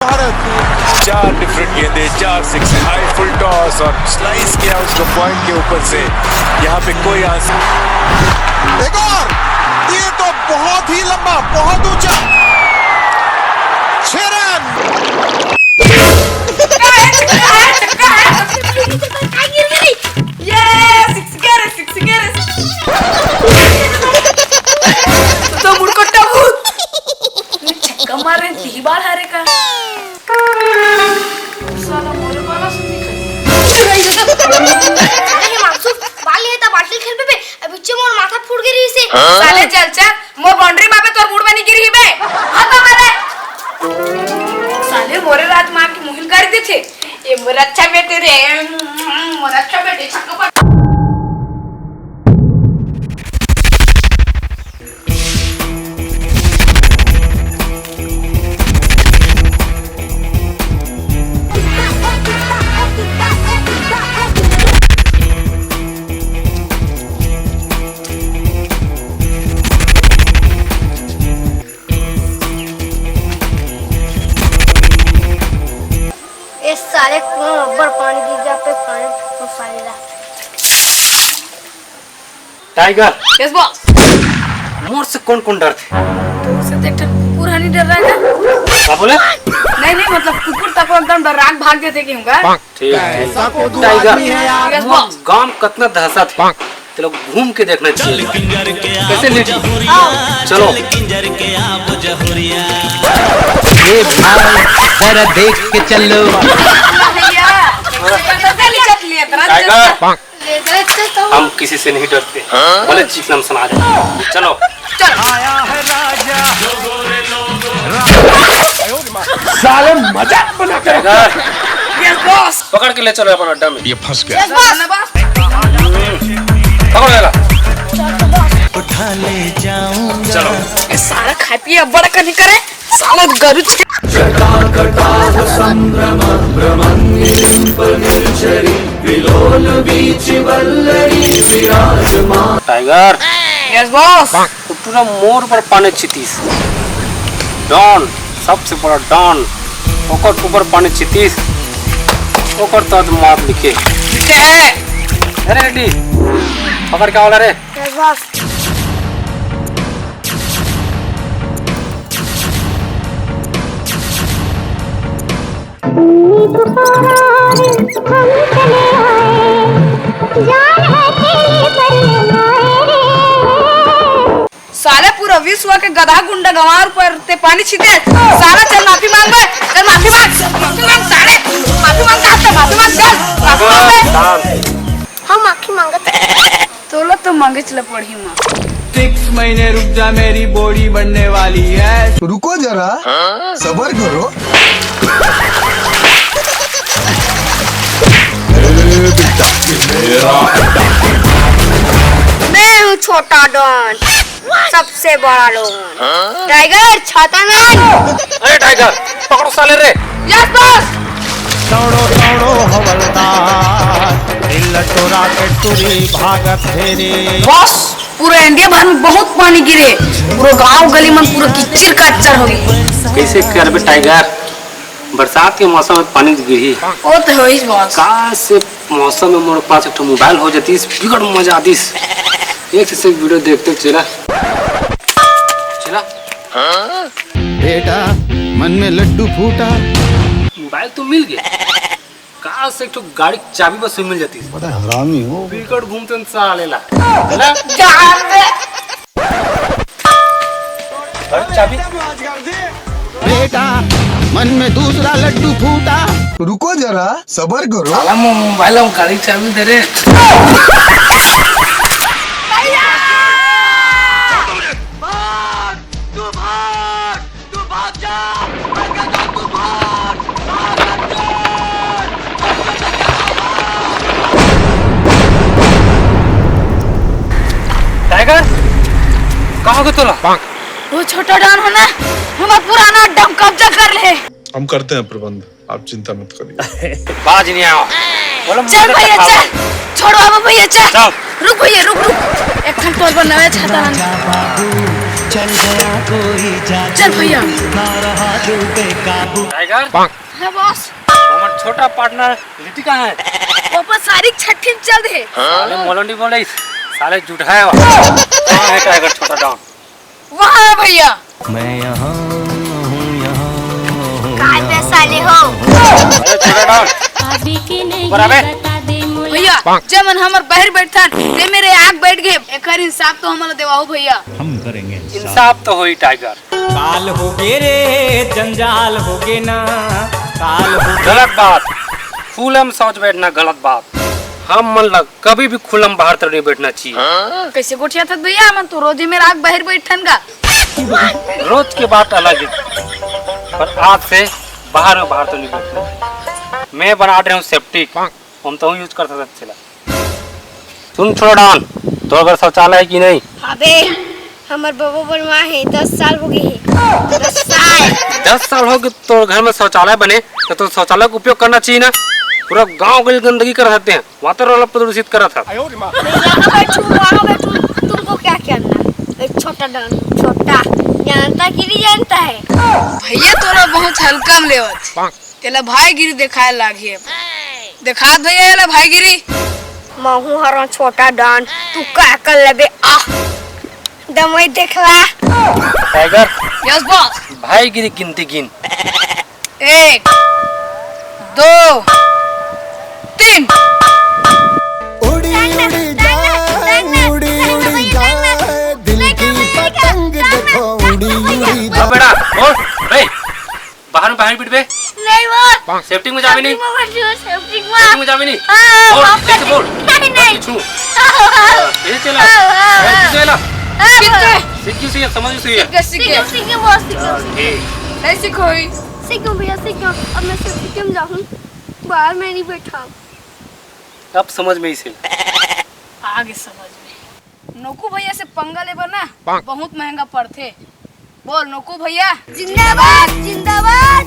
Bharat 4 different गेंदे, 4 six, high full toss और slice किया उसको पॉइंट के ऊपर से। यहाँ पे कोई आंसर। एक और, ये तो बहुत ही लंबा, बहुत ऊंचा 6 रन। तो मुड़कोट्टा भूत छक्का मार रहे ती बार हारे का साला मोरे वाला सुन नहीं मानसू बाल ये ता बाटली खेल पे अब बिच्चे मोर माथा फूट गिरी से साले चल मोर बाउंड्री मापे तोर बूढ़ बनी गिरी बे हाथ मारे साले मोरे रात मार के मुहिल कर दे थे ये मोर अच्छा बेटे रे मोर अच्छा बेटे छक्का पर सारे ऊपर पानी गिर जा पे पानी फसाएगा टाइगर यस बॉस मोर से कौन कौन डरते? तो से देख पूरा नहीं डर रहा है क्या बोले? नहीं मतलब कुकुर तक एकदम डराक भाग देते क्यों का ठीक है टाइगर यस बॉस गांव कितना दहशत है तो लोग घूम के देखना चाहिए कैसे लिटी चलो ये भाई जरा देख के चलो भैया टाइगर हम किसी से नहीं डरते बोले चीख नाम सुना दे चलो साले मजाक बना कर। टाइगर यस बॉस पकड़ के ले चलो अपन अड्डा में ये फंस गया। यस बॉस पकड़ लेला उठा ले जाऊंगा चलो ये सारा खा पिए बड़ा करने करे साला गरुच के टाइगर यस बॉस पूरा मोर पर पानी चितीस डॉन सबसे बड़ा डॉन ओकर ऊपर पानी चितीस ओकर तद मार लिखे ठीक है अरे रेडी पकड़ क्या वाला रे बस साले पूरा विश्व के गधा गुंडा गंवार पर ते पानी छीते साला चल माफी मांग बे चल माफी मांग साले माफी मांग चल हम आखी मांगत तोला तो मांगे चला पड़ी मां 6 महीने रुक जा मेरी बॉडी बनने वाली है रुको जरा सबर करो। मैं हूँ छोटा डॉन सबसे बड़ा डॉन टाइगर छाता नहीं अरे टाइगर पकड़ो साले रे यस बॉस दौड़ो दौड़ो हवलदार लटोरा के टुरी भागत फेरे बॉस पूरे इंडिया भर में बहुत पानी गिरे पूरा गांव गली में पूरा किच्चर कच्चर हो गई कैसे कर बे टाइगर बरसात के मौसम में पानी गिरी ओ तो हो ही बॉस कहाँ से मौसम में मोर पास एक मोबाइल हो जाती बिगड़ मजा आती एक से वीडियो देखते चला बेटा मन में लड्डू फूटा। मोबाइल तो मिल गया कहाँ से एक तो गाड़ी की चाबी बस मिल जाती बड़ा हरामी हो। बिगड़ घूमते सालेला चाबी बेटा मन में दूसरा लड्डू फूटा। रुको जरा सबर करो। मोबाइल में गाड़ी की चाबी दे रहे टाइगर कहाँ को तोला वो छोटा डॉन है ना हमारा पुराना अड्डा कब्जा कर ले हम करते हैं प्रबंध, आप चिंता मत करिए। बाज नहीं आओ बोलो चल भैया चल छोड़ो अब भैया चल चल रुक भैया रुक एक खन तोर बनावे छाता चल भैया। टाइगर हाँ बॉस। हमार छोटा पार्टनर लिट्टी कहाँ है? पापा सारी छठी में चल दे। साले मोलंडी बोले साले झूठा है कहाँ है टाइगर छोटा डॉन? वहाँ है भैया। काय पे साले हो? अरे छोटा डॉन बराबर भैया जब मन हमर बाहर बैठन ते मेरे आग बैठ गए एकर इंसाफ तो हमला देवाओ भैया। इंसाफ तो होई टाइगर। काल हो गे रे जंजाल हो गे ना काल हो गलत बात खुलम शौच बैठना गलत बात। हम मन लग कभी भी खुलम बाहर तो नहीं बैठना चाहिए। कैसे गोठिया था भैया मन तो रोज ही मेरा आग बाहर बैठन का। रोज की बात अलग है पर आज से बाहर तो नहीं बैठना। मैं बना रहा हूँ सेफ्टी हम तो यूज कर सकते चला। सुन छोड़ा डॉन तो अगर शौचालय है कि नहीं? अबे हमार बाबू बनवा है 10 साल हो गए हैं 10 साल 10 साल हो गए तो घर में शौचालय बने तो शौचालय का उपयोग करना चाहिए ना। पूरा गांव के लिए गंदगी कर रहते हैं वातावरण प्रदूषित कर रहा था। वहाँ बैठू तुमको क्या करना? एक छोटा डन छोटा जानता कि नहीं जानता है? भैया तोरा बहुत हल्का में लेवत तेला भाईगिरी दिखाए लागी देखा भैया एला भाईगिरी। महू हरा छोटा डन तू का कर लेबे आ दमई देखला। Tiger yes boss. भाईगिरी गिनती गिन। 1 2 3 उड़ी उड़ी जाए उड़ी उड़ी जाए दिल की पतंग देखो उड़ी उड़ी अब बेटा बोल बे बाहर बिट बे नहीं वो सेफ्टी में जावे नहीं सेफ्टी में जावे नहीं हाँ, बोल वहाँ पे- कैसे बोल नहीं, नहीं। छू ये चला चला सीखी सी समझ सी है सीखे नहीं सीखोई सीखो भैया सीखो अब मैं सेफ्टी में जाऊँ बाहर में नहीं बैठा। अब समझ में इसे आगे समझ में नोकू भैया से पंगा लेबा ना बहुत महंगा पड़थे। बोल नोकू भैया जिंदाबाद जिंदाबाद